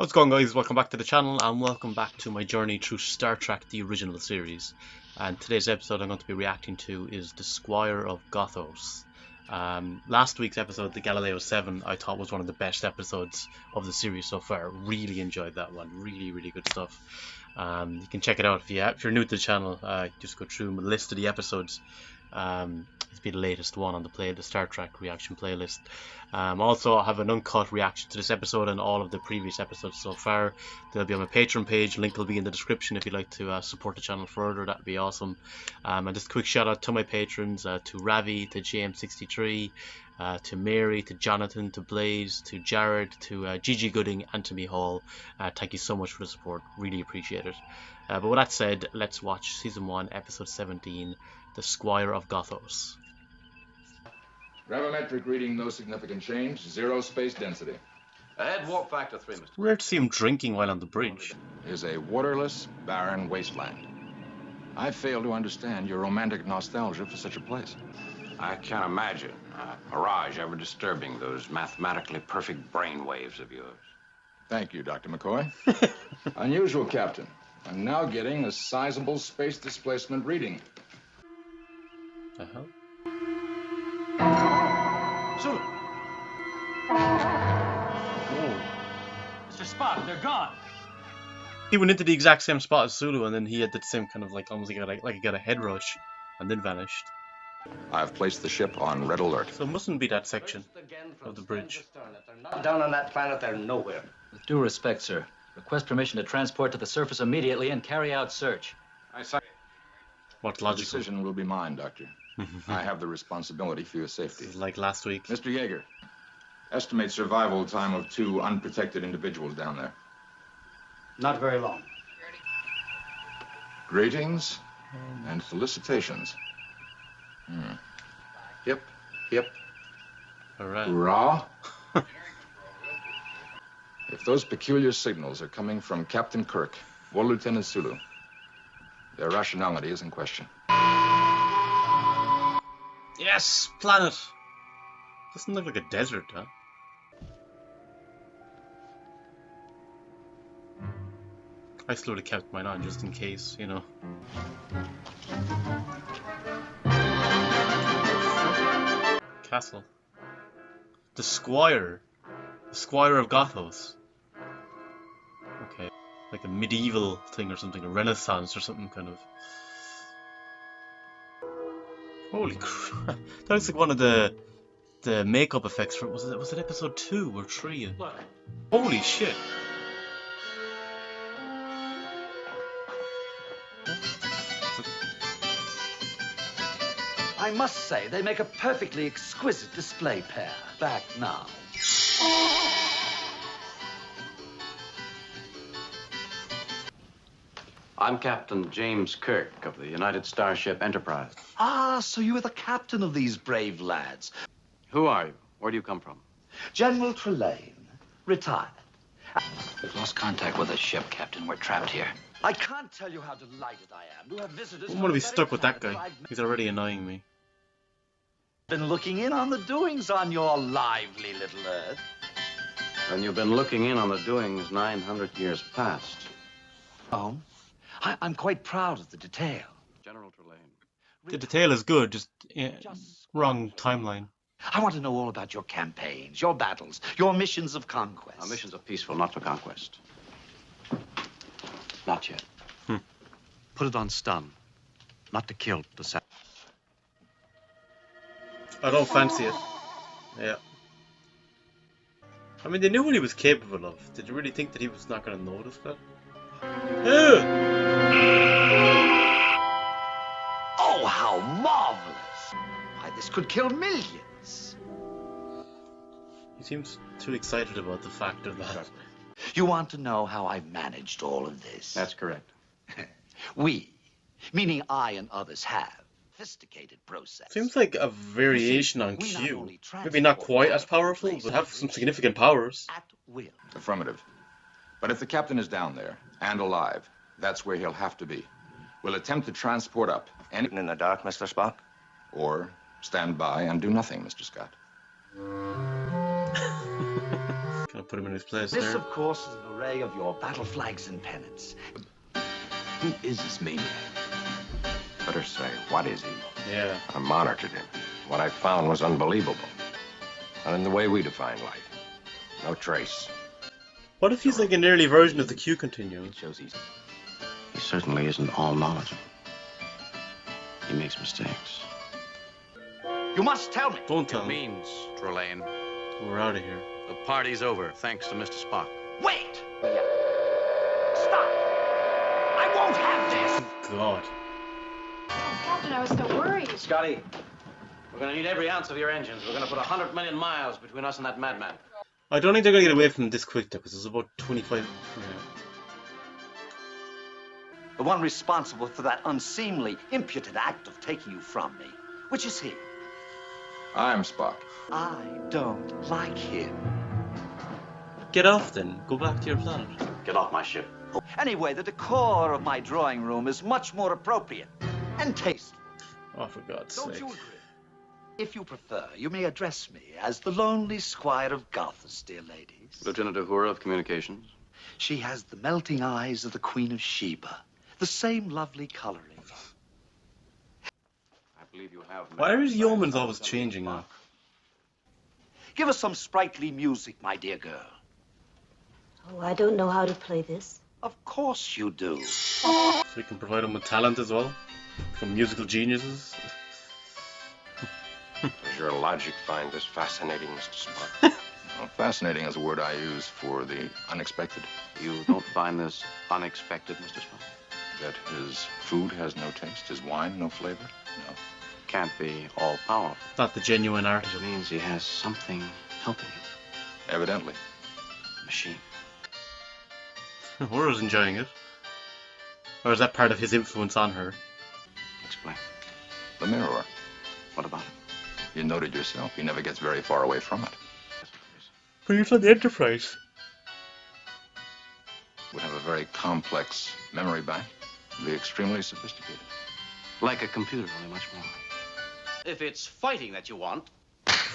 How's it going, guys? Welcome back to the channel and welcome back to my journey through Star Trek the original series. And today's episode I'm going to be reacting to is the Squire of Gothos. Last week's episode, the Galileo 7, I thought was one of the best episodes of the series so far. Really enjoyed that one. Really good stuff. You can check it out if you're new to the channel. Just go through the list of the episodes. It's been the latest one on the Star Trek reaction playlist. Also, I have an uncut reaction to this episode and all of the previous episodes so far. They'll be on my Patreon page. Link will be in the description if you'd like to support the channel further. That'd be awesome. And just a quick shout out to my patrons, to Ravi, to JM63, to Mary, to Jonathan, to Blaze, to Jared, to Gigi Gooding, and to me Hall. Thank you so much for the support. Really appreciate it. But with that said, let's watch Season 1, Episode 17, The Squire of Gothos. Gravimetric reading, no significant change. Zero space density. Ahead warp factor 3, Mr. Rare to see him drinking while on the bridge. Is a waterless, barren wasteland. I fail to understand your romantic nostalgia for such a place. I can't imagine a mirage ever disturbing those mathematically perfect brain waves of yours. Thank you, Dr. McCoy. Unusual, Captain. I'm now getting a sizable space displacement reading. Zulu! Oh. Mr. Spock, they're gone! He went into the exact same spot as Sulu, and then he had the same kind of almost like he got a head rush, and then vanished. I've placed the ship on red alert. So it mustn't be that section of the bridge. They're not down on that planet, they're nowhere. With due respect, sir, request permission to transport to the surface immediately and carry out search. I say. What's The logical? decision will be mine, Doctor. I have the responsibility for your safety. Like last week. Mr. Yeager, estimate survival time of 2 unprotected individuals down there. Not very long. Greetings and felicitations. Hip, hip, Alright. hurrah. If those peculiar signals are coming from Captain Kirk or Lieutenant Sulu, their rationality is in question. Yes! Planet! Doesn't look like a desert, huh? I slowly kept mine on just in case, you know. Castle. The Squire. The Squire of Gothos. Okay. Like a medieval thing or something, a Renaissance or something kind of. Holy crap. That looks like one of the makeup effects for was it episode 2 or 3? Look. Holy shit. I must say, they make a perfectly exquisite display pair. Back now. I'm Captain James Kirk of the United Starship Enterprise. Ah, so you are the captain of these brave lads. Who are you? Where do you come from? General Trelane, retired. We've lost contact with the ship, Captain. We're trapped here. I can't tell you how delighted I am to have visitors. I don't want to be stuck with that guy. He's already annoying me. Been looking in on the doings on your lively little Earth. And you've been looking in on the doings 900 years past. Oh, I'm quite proud of the detail. General Trelane. The detail is good, just wrong timeline. I want to know all about your campaigns, your battles, your missions of conquest. Our missions are peaceful, not for conquest. Not yet. Put it on stun. Not to kill, to sacrifice. I don't fancy it. Yeah. I mean, they knew what he was capable of. Did you really think that he was not going to notice that? Ew! Oh, how marvelous! Why, this could kill millions. He seems too excited about the fact of that. You want to know how I've managed all of this? That's correct. We, meaning I and others, have sophisticated process. Seems like a variation on we not Q. only Maybe not transport quite as powerful, places but have some significant powers. at will. Affirmative. But if the captain is down there and alive, that's where he'll have to be. We'll attempt to transport up any In the dark, Mr. Spock? or stand by and do nothing, Mr. Scott. Kind of put him in his place This, there. of course, is an array of your battle flags and pennants. Who is this maniac? Better say, what is he? Yeah. I monitored him. What I found was unbelievable. Not in the way we define life. No trace. What if he's like an early version of the Q continuum? It shows he certainly isn't all knowledgeable. He makes mistakes. You must tell me. Don't tell It me. means, Trelane, We're out of here. the party's over, thanks to Mr. Spock. Wait! Stop! I won't have this! God. Captain, I was so worried. Scotty, we're gonna need every ounce of your engines. We're gonna put 100 million miles between us and that madman. I don't think they're going to get away from him this quick though, because it's about 25. Yeah. The one responsible for that unseemly, impudent act of taking you from me. Which is he? I'm Spock. I don't like him. Get off then. Go back to your planet. Get off my ship. Anyway, the decor of my drawing room is much more appropriate and tasteful. Oh, for God's Don't sake. you agree? If you prefer, you may address me as the lonely Squire of Gothos, dear ladies. Lieutenant Uhura of Communications. She has the melting eyes of the Queen of Sheba, the same lovely coloring. I believe you have... Why are his yeomans always changing now? Give us some sprightly music, my dear girl. Oh, I don't know how to play this. Of course you do. So we can provide them with talent as well? Become musical geniuses? Does your logic find this fascinating, Mr. Spock? Well, fascinating is a word I use for the unexpected. You don't find this unexpected, Mr. Spock? That his food has no taste, his wine no flavor? No. Can't be all-powerful. Not the genuine artist. It means he has something helping him. Evidently. A machine. Hora's enjoying it. Or is that part of his influence on her? Explain. The mirror. What about it? You noted yourself. He never gets very far away from it. But he's on the Enterprise. Would have a very complex memory bank. Be extremely sophisticated. Like a computer, only much more. If it's fighting that you want,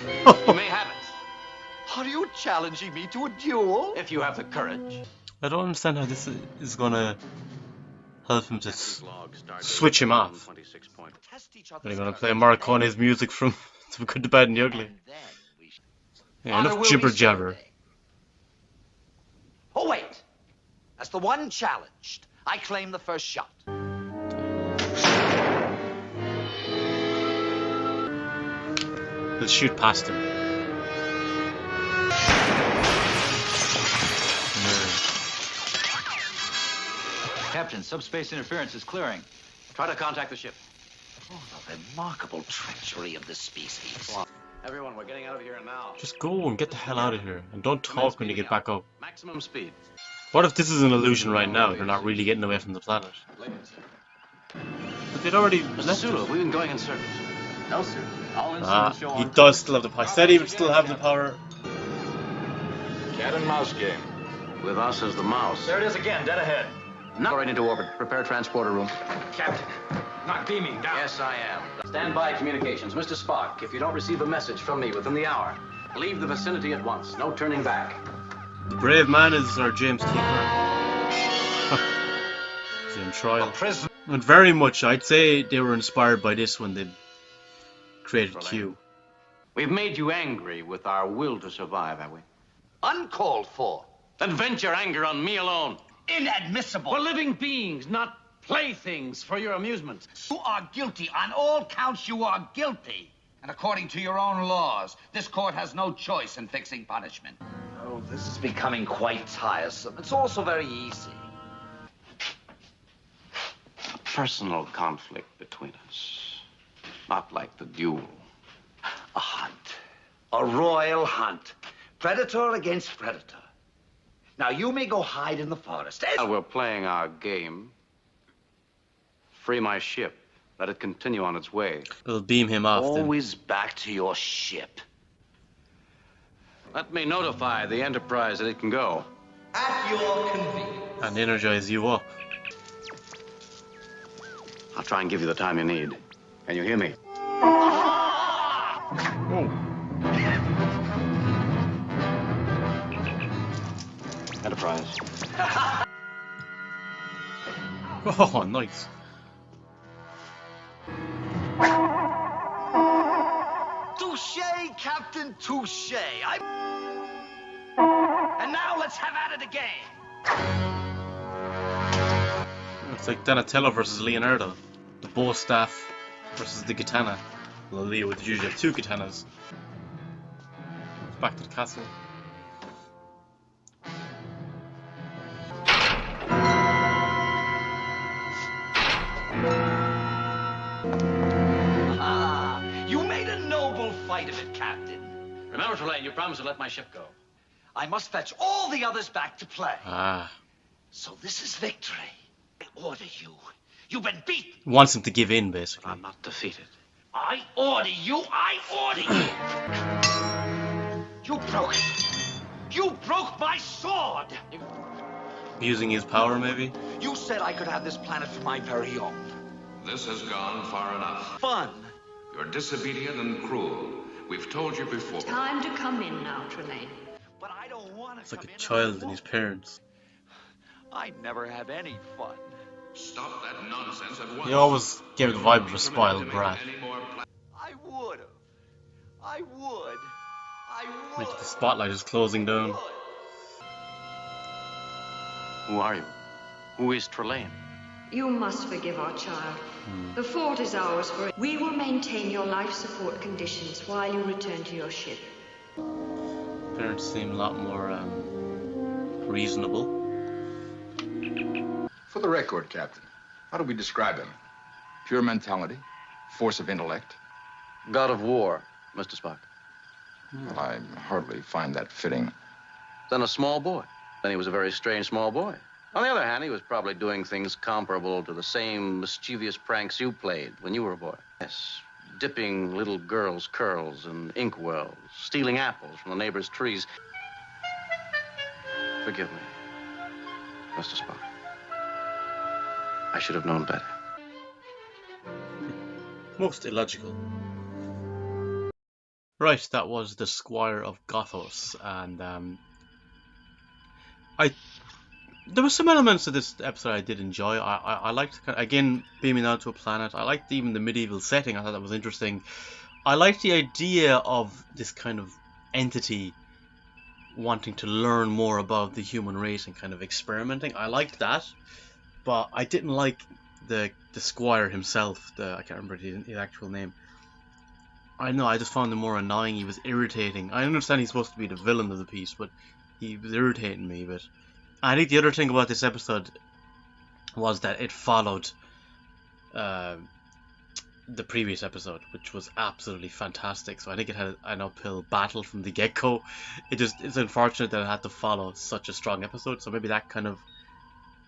you may have it. Are you challenging me to a duel? If you have the courage. I don't understand how this is gonna help him to Log start switch him off. 26 point. Test each other's Are they gonna courage. play Morricone's music from The Good, the Bad and the Ugly? And then we shall- Yeah, Honor enough will jibber be jabber. someday. Oh, wait. As the one challenged, I claim the first shot. Let's shoot past him. Captain, subspace interference is clearing. Try to contact the ship. Oh, the remarkable treachery of this species. Everyone, we're getting out of here now. Just go and get the hell out of here. And don't talk when you get back up. Maximum speed. What if this is an illusion right now? They're not really getting away from the planet. But they'd already Mr. left Sulu, us. we've been going in circles. No, sir. All Ah, instruments show he on. does still have the power. I said he would still have the power. Cat and mouse game. With us as the mouse. There it is again, dead ahead. Now right into orbit. Prepare transporter room. Captain, not beaming down. Yes, I am. Stand by communications. Mr. Spock, if you don't receive a message from me within the hour, leave the vicinity at once. No turning back. The brave man is our James T. Kirk. He's in trial. And very much, I'd say they were inspired by this when they created Q. We've made you angry with our will to survive, have we? Uncalled for. Then vent your anger on me alone. Inadmissible. We're living beings, not playthings for your amusement. You are guilty. On all counts, you are guilty. And according to your own laws, this court has no choice in fixing punishment. Oh, this is becoming quite tiresome. It's also very easy. A personal conflict between us. Not like the duel. A hunt. A royal hunt. Predator against predator. Now, you may go hide in the forest. While we're playing our game, free my ship. Let it continue on its way. It'll beam him off then. Always back to your ship. Let me notify the Enterprise that it can go. At your convenience. And energize you up. I'll try and give you the time you need. Can you hear me? prize. Oh, nice. Touche, Captain, touche. And now let's have at it again. It's like Donatello versus Leonardo. The bow staff versus the katana. Well, Leo would usually have two katanas. Back to the castle. You made a noble fight of it, Captain. Remember, Trelane, you promised to let my ship go. I must fetch all the others back to play. Ah. So this is victory. I order you. You've been beaten. Wants him to give in, basically. I'm not defeated. I order you. I order you. You broke it. You broke my sword. Using his power, maybe? You said I could have this planet for my very own. This has gone far enough. Fun. You're disobedient and cruel. We've told you before. Time to come in now, Trelane. But I don't want to. It's like a child and his parents. I never have any fun. Stop that nonsense at once. He always gave the vibe of a spoiled brat. I would have. I would. I would. Like the spotlight is closing down. Who are you? Who is Trelane? You must forgive our child. The fort is ours for it. We will maintain your life support conditions while you return to your ship. Parents seem a lot more reasonable. For the record, Captain, how do we describe him? Pure mentality? Force of intellect? God of War, Mr. Spock. Well, I hardly find that fitting. Then a small boy. Then he was a very strange small boy. On the other hand, he was probably doing things comparable to the same mischievous pranks you played when you were a boy. Yes, dipping little girls' curls in inkwells, stealing apples from the neighbors' trees. Forgive me, Mr. Spock. I should have known better. Most illogical. Right, that was the Squire of Gothos, and there were some elements of this episode I did enjoy. I liked, again, beaming out to a planet. I liked even the medieval setting. I thought that was interesting. I liked the idea of this kind of entity wanting to learn more about the human race and kind of experimenting. I liked that, but I didn't like the Squire himself. I can't remember his actual name. I know, I just found him more annoying. He was irritating. I understand he's supposed to be the villain of the piece, but he was irritating me a bit. I think the other thing about this episode was that it followed the previous episode, which was absolutely fantastic. So I think it had an uphill battle from the get-go. It's unfortunate that it had to follow such a strong episode. So maybe that kind of,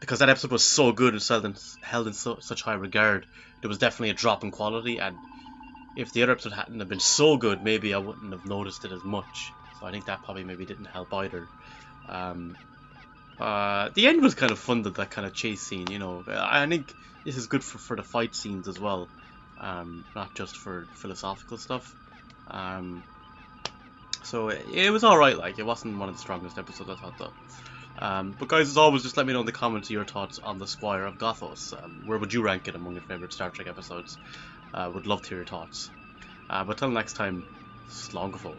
because that episode was so good and held in such high regard, there was definitely a drop in quality. And if the other episode hadn't have been so good, maybe I wouldn't have noticed it as much. So I think that probably maybe didn't help either. The end was kind of fun, that kind of chase scene, you know. I think this is good for the fight scenes as well, not just for philosophical stuff. So it was alright, like, it wasn't one of the strongest episodes, I thought, though. But guys, as always, just let me know in the comments your thoughts on the Squire of Gothos. Where would you rank it among your favourite Star Trek episodes? Would love to hear your thoughts. But till next time, slán go fóill.